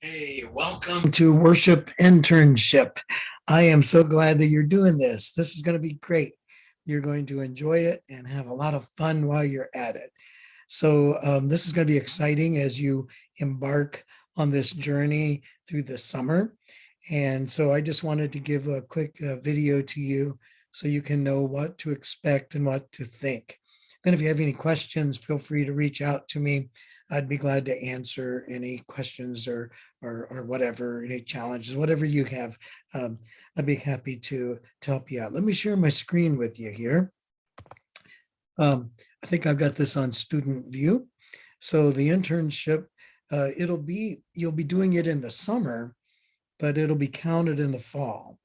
Hey, welcome to Worship Internship. I am so glad that you're doing this. This is going to be great. You're going to enjoy it and have a lot of fun while you're at it. This is going to be exciting as you embark on this journey through the summer. And so, I just wanted to give a quick video to you so you can know what to expect and what to think. Then, if you have any questions, feel free to reach out to me. I'd be glad to answer any questions or whatever, any challenges, whatever you have. I'd be happy to help you out. Let me share my screen with you here. I think I've got this on student view. So the internship, you'll be doing it in the summer, but it'll be counted in the fall.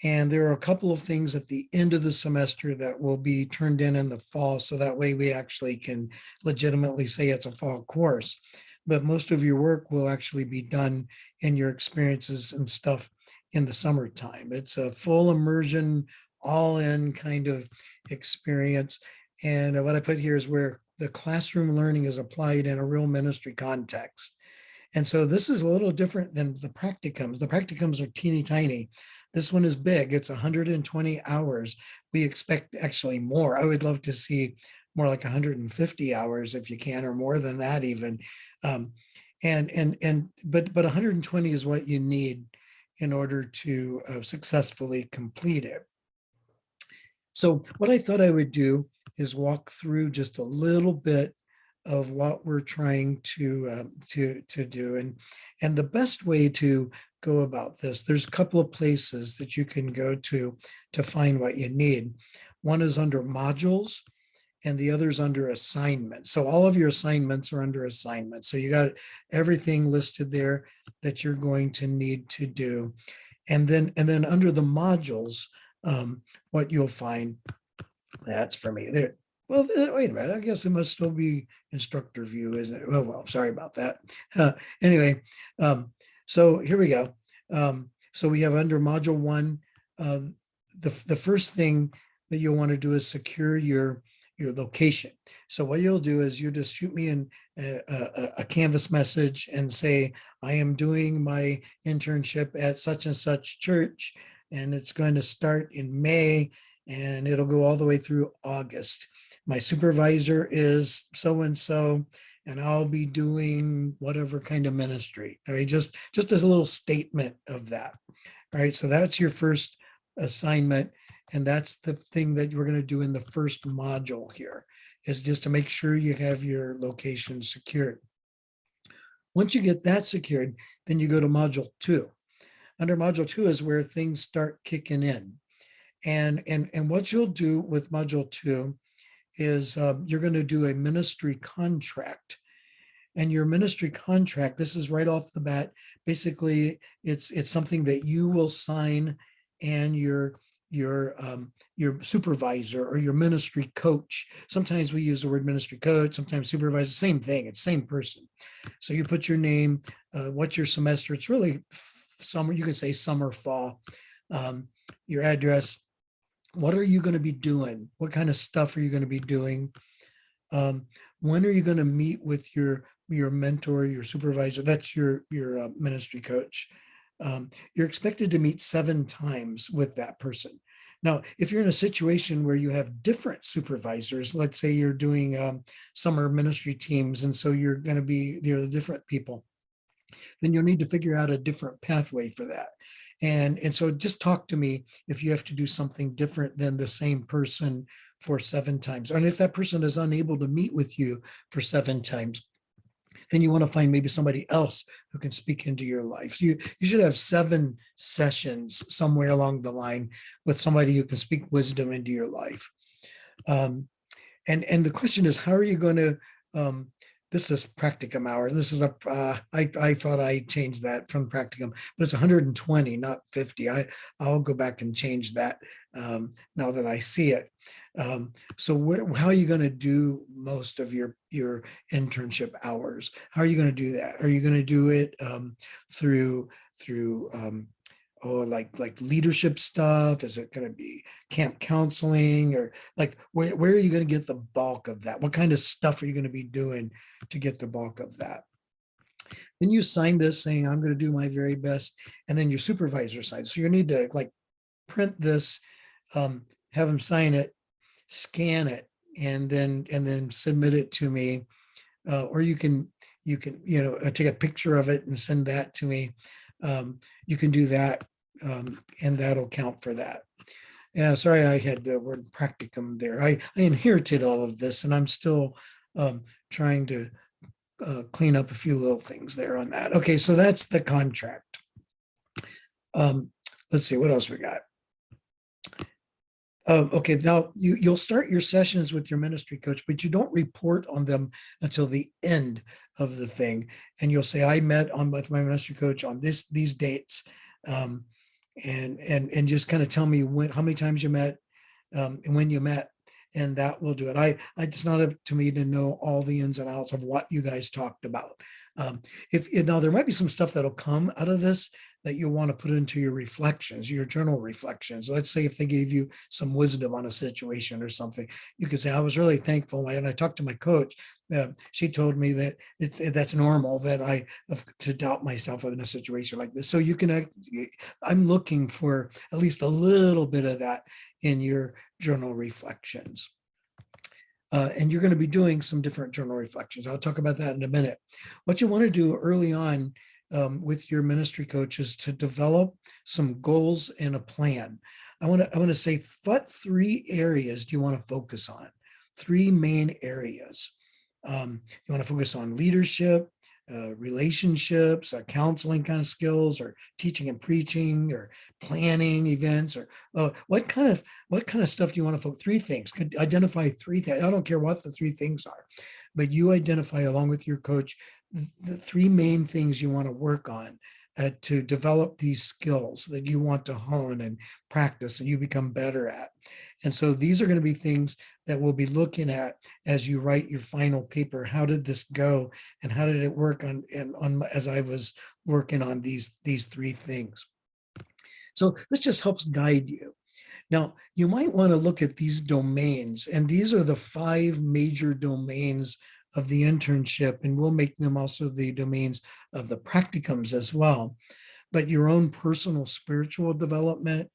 And there are a couple of things at the end of the semester that will be turned in the fall. So that way we actually can legitimately say it's a fall course. But most of your work will actually be done in your experiences and stuff in the summertime. It's a full immersion, all in kind of experience. And what I put here is where the classroom learning is applied in a real ministry context. And so this is a little different than the practicums. The practicums are teeny tiny. This one is big. It's 120 hours. We expect actually more. I would love to see more like 150 hours if you can, or more than that even. But 120 is what you need in order to successfully complete it. So what I thought I would do is walk through just a little bit of what we're trying to do, and the best way to go about this. There's a couple of places that you can go to find what you need. One is under modules, and the other is under assignments. So all of your assignments are under assignments. So you got everything listed there that you're going to need to do, and then under the modules, what you'll find. That's for me there. Well, wait a minute. I guess it must still be instructor view, isn't it? Oh, well, sorry about that. Anyway, so here we go. So we have under module one, the first thing that you'll want to do is secure your location. So what you'll do is you just shoot me in a Canvas message and say, I am doing my internship at such and such church, and it's going to start in May, and it'll go all the way through August. My supervisor is so and so, and I'll be doing whatever kind of ministry. All right, just as a little statement of that. All right, so that's your first assignment, and that's the thing that we're going to do in the first module here, is just to make sure you have your location secured. Once you get that secured, then you go to module two. Under module two is where things start kicking in. And what you'll do with module two is you're going to do a ministry contract. And your ministry contract, this is right off the bat, basically it's something that you will sign, and your supervisor or your ministry coach. Sometimes we use the word ministry coach, sometimes supervisor, same thing, it's same person. So you put your name, what's your semester, it's really summer, you can say summer, fall, your address. What are you going to be doing? What kind of stuff are you going to be doing? When are you going to meet with your mentor, your supervisor? That's your ministry coach. You're expected to meet 7 times with that person. Now, if you're in a situation where you have different supervisors, let's say you're doing summer ministry teams, and so you're going to be the different people, then you'll need to figure out a different pathway for that. And so just talk to me if you have to do something different than the same person for 7 times. And if that person is unable to meet with you for 7 times, then you want to find maybe somebody else who can speak into your life. You should have 7 sessions somewhere along the line with somebody who can speak wisdom into your life. And the question is, how are you going to this is practicum hours. This is I thought I changed that from practicum, but it's 120, not 50. I'll go back and change that now that I see it. So how are you going to do most of your internship hours? How are you going to do that? Are you going to do it through like leadership stuff? Is it going to be camp counseling, or like where are you going to get the bulk of that? What kind of stuff are you going to be doing to get the bulk of that? Then you sign this saying, I'm going to do my very best. And then your supervisor signs. So you need to like print this, have them sign it, scan it, and then submit it to me. Or you can take a picture of it and send that to me. You can do that, and that'll count for that. Yeah, sorry, I had the word practicum there. I inherited all of this, and I'm still trying to clean up a few little things there on that. Okay, so that's the contract. Let's see, what else we got? Okay, now you'll start your sessions with your ministry coach, but you don't report on them until the end of the thing. And you'll say, I met on with my ministry coach on these dates. And just kind of tell me how many times you met, and when you met, and that will do it. It's not up to me to know all the ins and outs of what you guys talked about. If now there might be some stuff that'll come out of this that you want to put into your reflections, your journal reflections. Let's say if they gave you some wisdom on a situation or something, you could say, I was really thankful. And I talked to my coach. She told me that that's normal that I have to doubt myself in a situation like this. So you can, I'm looking for at least a little bit of that in your journal reflections. And you're going to be doing some different journal reflections. I'll talk about that in a minute. What you want to do early on with your ministry coach is to develop some goals and a plan. I want to say, what 3 areas do you want to focus on? 3 main areas. You want to focus on leadership, relationships, counseling kind of skills, or teaching and preaching, or planning events, or what kind of stuff do you want to focus? 3 things. Could identify 3 things. I don't care what the 3 things are, but you identify along with your coach the 3 main things you want to work on to develop these skills that you want to hone and practice and you become better at. And so these are going to be things that we'll be looking at as you write your final paper. How did this go, and how did it work on as I was working on these 3 things? So this just helps guide you. Now, you might want to look at these domains, and these are the 5 major domains of the internship, and we'll make them also the domains of the practicums as well. But your own personal spiritual development,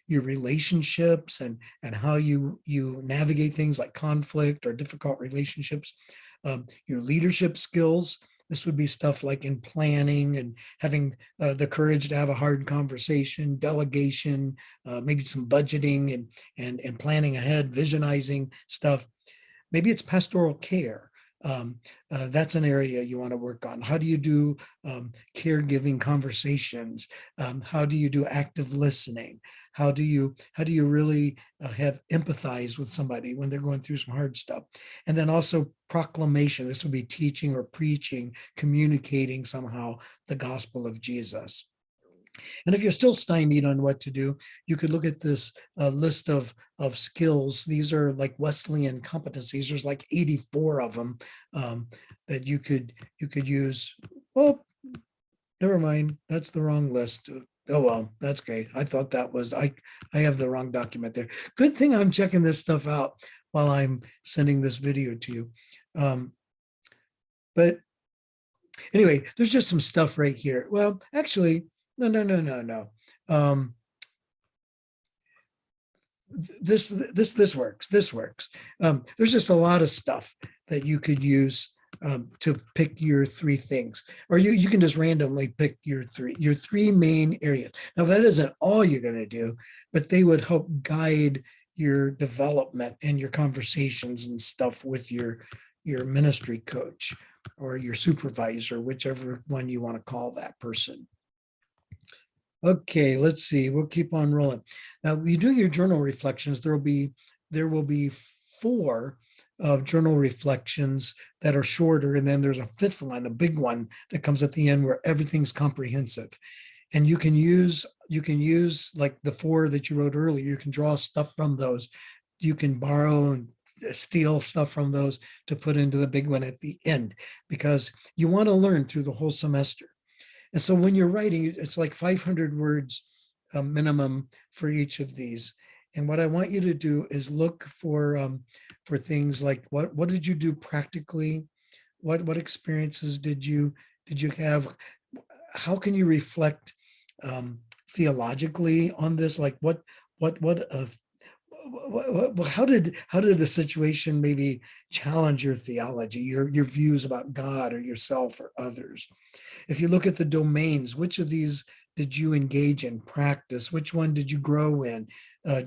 your relationships, and how you navigate things like conflict or difficult relationships, your leadership skills. This would be stuff like in planning and having the courage to have a hard conversation, delegation, maybe some budgeting and planning ahead, visionizing stuff. Maybe it's pastoral care. That's an area you want to work on. How do you do caregiving conversations? How do you do active listening? How do you really have empathize with somebody when they're going through some hard stuff? And then also proclamation. This would be teaching or preaching, communicating somehow the gospel of Jesus. And if you're still stymied on what to do, you could look at this list of skills. These are like Wesleyan competencies. There's like 84 of them that you could use. Oh, never mind. That's the wrong list. Oh, well, that's great. I thought that was, I have the wrong document there. Good thing I'm checking this stuff out while I'm sending this video to you. But anyway, there's just some stuff right here. Well, actually, no. This works. This works. There's just a lot of stuff that you could use to pick your 3 things, or you can just randomly pick your three main areas. Now that isn't all you're going to do, but they would help guide your development and your conversations and stuff with your ministry coach or your supervisor, whichever one you want to call that person. Okay, let's see. We'll keep on rolling. Now, you do your journal reflections. There will be 4 journal reflections that are shorter, and then there's a 5th one, a big one that comes at the end where everything's comprehensive. And you can use like the 4 that you wrote earlier. You can draw stuff from those. You can borrow and steal stuff from those to put into the big one at the end, because you want to learn through the whole semester. And so when you're writing, it's like 500 words minimum for each of these. And what I want you to do is look for things like what did you do practically? What experiences did you Did you have, how can you reflect theologically on this? Like how did the situation maybe challenge your theology, your views about God or yourself or others? If you look at the domains, which of these did you engage in practice? Which one did you grow in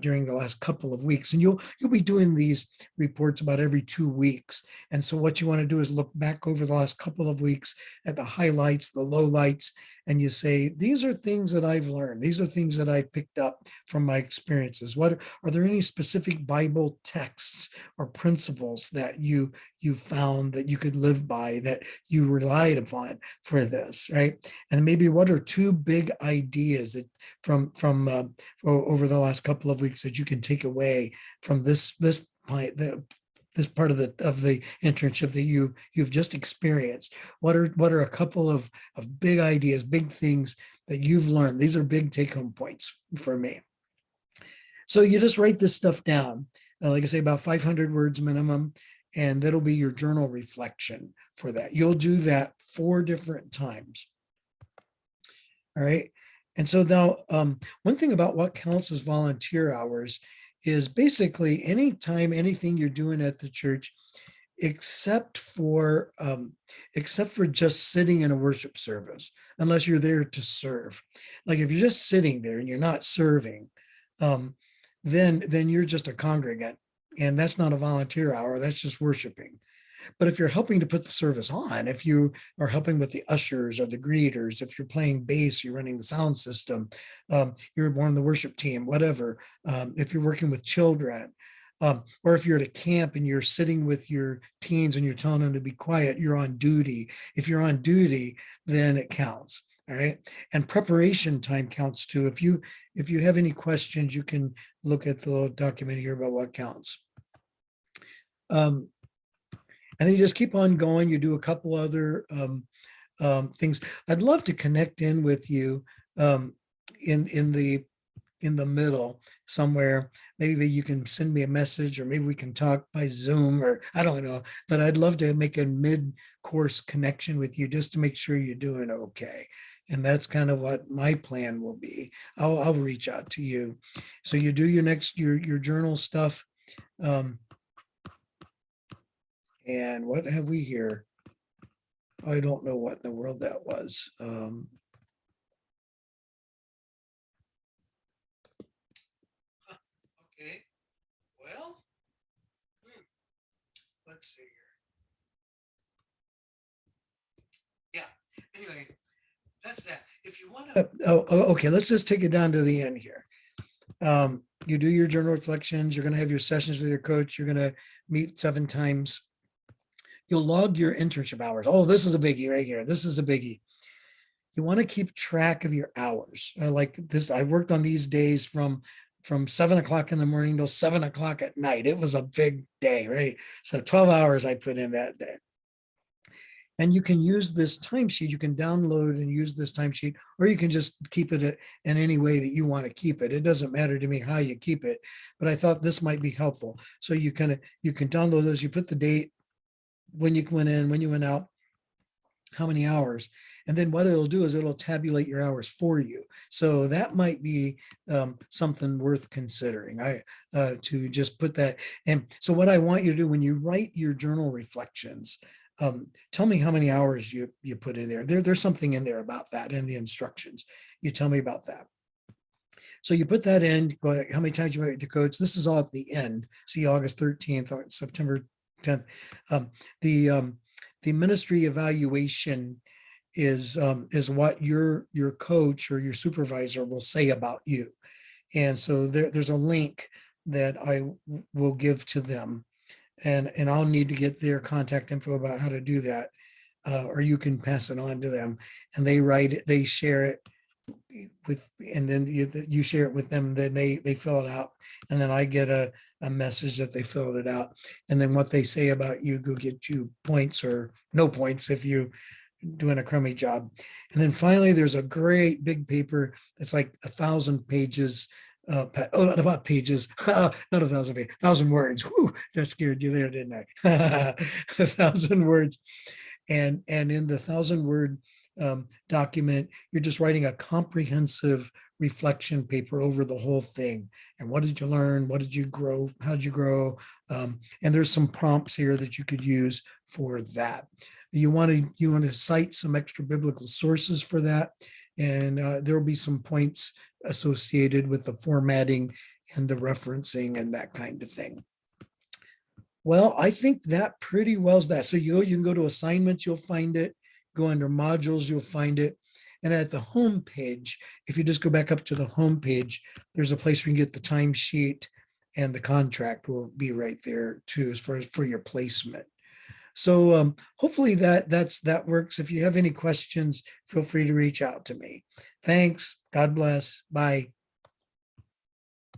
during the last couple of weeks? And you'll be doing these reports about every 2 weeks. And so what you want to do is look back over the last couple of weeks at the highlights, the lowlights, and you say, these are things that I've learned. These are things that I picked up from my experiences. What are there any specific Bible texts or principles that you found that you could live by, that you relied upon for this, right? And maybe what are two big ideas that from over the last couple of weeks that you can take away from this part of the internship that you've just experienced? What are a couple of big ideas, big things that you've learned? These are big take-home points for me. So you just write this stuff down, like I say, about 500 words minimum, and that'll be your journal reflection for that. You'll do that 4 different times. All right. And so now, one thing about what counts as volunteer hours is basically anytime, anything you're doing at the church, except for just sitting in a worship service, unless you're there to serve. Like if you're just sitting there and you're not serving, then you're just a congregant, and that's not a volunteer hour. That's just worshiping. But if you're helping to put the service on, if you are helping with the ushers or the greeters, if you're playing bass, you're running the sound system, you're on the worship team, whatever, if you're working with children, or if you're at a camp and you're sitting with your teens and you're telling them to be quiet, you're on duty. If you're on duty, then it counts. All right. And preparation time counts too. If you have any questions, you can look at the little document here about what counts. And then you just keep on going. You do a couple other things. I'd love to connect in with you in the middle somewhere. Maybe you can send me a message, or maybe we can talk by Zoom, or I don't know. But I'd love to make a mid-course connection with you just to make sure you're doing okay. And that's kind of what my plan will be. I'll reach out to you. So you do your journal stuff. And what have we here? I don't know what in the world that was. Okay, well, let's see here. Yeah, anyway, that's that. If you want to, okay, let's just take it down to the end here. You do your journal reflections. You're going to have your sessions with your coach. You're going to meet 7 times. You'll log your internship hours. Oh, this is a biggie right here. This is a biggie. You want to keep track of your hours. Like this, I worked on these days from 7 o'clock in the morning till 7 o'clock at night. It was a big day, right? So 12 hours I put in that day. And you can use this timesheet. You can download and use this timesheet, or you can just keep it in any way that you want to keep it. It doesn't matter to me how you keep it, but I thought this might be helpful. So you can download those. You put the date, when you went in, when you went out, how many hours, and then what it'll do is it'll tabulate your hours for you. So that might be something worth considering. To just put that. And so what I want you to do when you write your journal reflections, tell me how many hours you put in there. There's something in there about that in the instructions. You tell me about that. So you put that in, how many times you met with the coach. This is all at the end. See August 13th, or September 10th. The ministry evaluation is what your coach or your supervisor will say about you. And so there's a link that I will give to them, and I'll need to get their contact info about how to do that, or you can pass it on to them, and they write it, they share it with, and then you share it with them, then they fill it out, and then I get a message that they filled it out, and then what they say about you go get you points or no points if you doing a crummy job. And then finally there's a great big paper that's like 1,000 pages, not about pages, not 1,000 pages, 1,000 words. Whew, that scared you there, didn't I? 1,000 words. And in the 1,000-word document, you're just writing a comprehensive reflection paper over the whole thing. And what did you learn? What did you grow? How did you grow? And there's some prompts here that you could use for that. You want to cite some extra biblical sources for that, and there will be some points associated with the formatting and the referencing and that kind of thing. Well, I think that pretty well is that. So you can go to assignments, you'll find it. Go under modules, you'll find it. And at the home page, if you just go back up to the home page, there's a place where you can get the timesheet, and the contract will be right there too, as far as for your placement. So hopefully that works. If you have any questions, feel free to reach out to me. Thanks. God bless. Bye.